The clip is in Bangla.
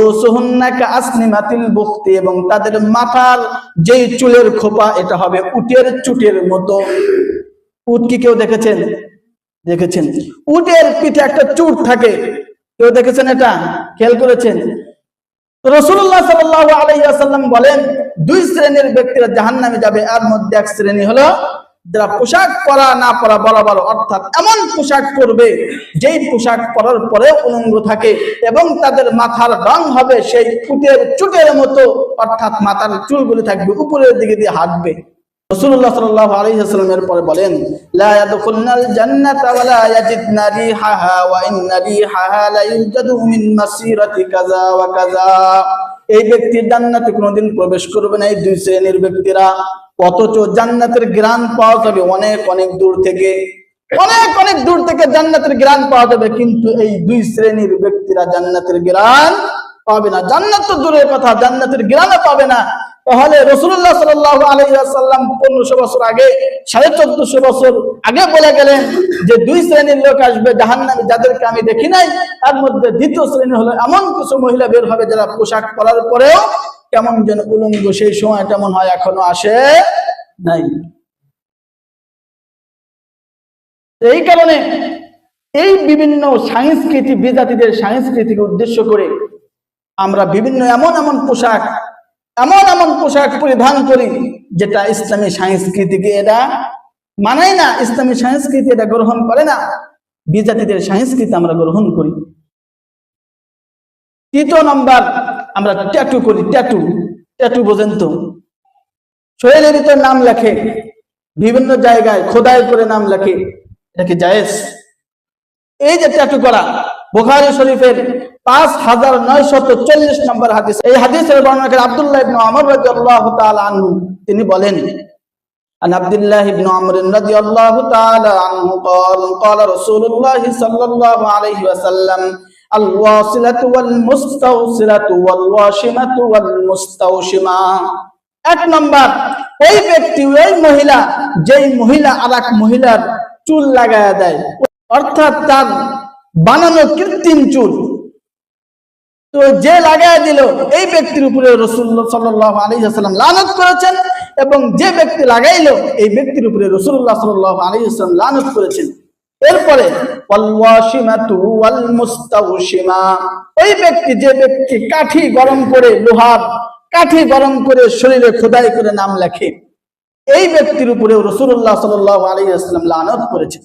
রুউসুহুন্না কাআসনিমাতিল বুখতি, এবং তাদের মাথার যেই চুলের খোপা এটা হবে উটের চুটের মতো। উট কি কেউ দেখেছেন? দেখেছেন? উটের পিঠে একটা চুট থাকে, কেউ দেখেছেন? এটা খেয়াল করেছেন? রাসূলুল্লাহ সাল্লাল্লাহু আলাইহি ওয়াসাল্লাম বলেন, দুই শ্রেণীর ব্যক্তিরা জাহান্নামে যাবে। এর মধ্যে এক শ্রেণী হলো যারা পোশাক পরা না পরা বরাবর, অর্থাৎ এমন পোশাক পরবে যেই পোশাক পরার পরে উলঙ্গ থাকে, এবং তাদের মাথার রং হবে সেই উটের চুটের মতো, অর্থাৎ মাথার চুলগুলি থাকবে উপরের দিকে দিয়ে হাঁটবে। রাসূলুল্লাহ সাল্লাল্লাহু আলাইহি ওয়াসাল্লাম এর পরে বলেন, লা ইয়াদখুলুনাল জান্নাতা ওয়া লা ইয়াজিদনা রিহাহা ওয়া ইন্না রিহাহা লা ইউজাদু মিন মাসিরাতি কাযা ওয়া কাযা। এই ব্যক্তি জান্নাতে কোনোদিন প্রবেশ করবে না, এই দুই শ্রেণীর ব্যক্তিরা। অথচ জান্নাতের ঘ্রাণ পাওয়া যাবে অনেক অনেক দূর থেকে, অনেক অনেক দূর থেকে জান্নাতের ঘ্রাণ পাওয়া যাবে, কিন্তু এই দুই শ্রেণীর ব্যক্তিরা জান্নাতের ঘ্রাণ পাবে না। জান্নাত তো দূরের কথা, জান্নাতের ঘ্রাণও পাবে না। তাহলে রাসূলুল্লাহ সাল্লাল্লাহু আলাইহি ওয়াসাল্লাম 1500 বছর আগে, 1450 বছর আগে বলে গেলেন যে দুই শ্রেণীর লোক আসবে জাহান্নামে, যাদেরকে আমি দেখি নাই। তার মধ্যে দ্বিতীয় শ্রেণী হলো এমন কিছু মহিলা বের হবে যারা পোশাক পরার পরেও কেমন যেন উলঙ্গ, সেই সময় তেমন হয় এখনো আসে নাই। এই কারণে এই বিভিন্ন সংস্কৃতি, বিজাতিদের সংস্কৃতিকে উদ্দেশ্য করে আমরা বিভিন্ন এমন এমন পোশাক পরিধান করি যেটা ইসলামী সংস্কৃতিকে এটা মানায় না, ইসলামী সংস্কৃতি এটা গ্রহণ করে না, বিজাতিদের সংস্কৃতি আমরা গ্রহণ করি। তৃতীয় নম্বর, আমরা ট্যাটু করি। ট্যাটু বোঝেন তো? শরীরের ভিতর নাম লেখে, বিভিন্ন জায়গায় খোদাই করে নাম লেখে, এটা কি জায়েজ? এই যে ট্যাটু করা, বুখারী শরীফের 5940 নম্বর হাদিস। এই হাদিসের বর্ণনাকারী আব্দুল্লাহ ইবনে আমর রাদিয়াল্লাহু তাআলা আনহু, তিনি বলেন, আন আব্দুল্লাহ ইবনে আমর রাদিয়াল্লাহু তাআলা আনহু قال قال رسول الله صلى الله عليه وسلم الواصلة والمستوصلة والواشمة والمستوشمة। এক নম্বর, ওই ব্যক্তি, ওই মহিলা, যেই মহিলা আরেক মহিলার চুল লাগায়া দেয়, অর্থাৎ তার বানানো কৃত্রিম চুল, তো যে লাগায় দিল এই ব্যক্তির উপরে রাসূলুল্লাহ সাল্লাল্লাহু আলাইহি ওয়াসাল্লাম লানত করেছেন, এবং যে ব্যক্তি লাগাইলো এই ব্যক্তির উপরে রাসূলুল্লাহ সাল্লাল্লাহু আলাইহি ওয়াসাল্লাম লানত করেছেন। এরপরে ওয়াল ওয়াশিমাতু ওয়াল মুস্তাওশিমা, ওই ব্যক্তি, যে ব্যক্তি কাঠি গরম করে, লোহার কাঠি গরম করে শরীরে খোদাই করে নাম লেখে, এই ব্যক্তির উপরে রাসূলুল্লাহ সাল্লাল্লাহু আলাইহি ওয়াসাল্লাম লানত করেছেন।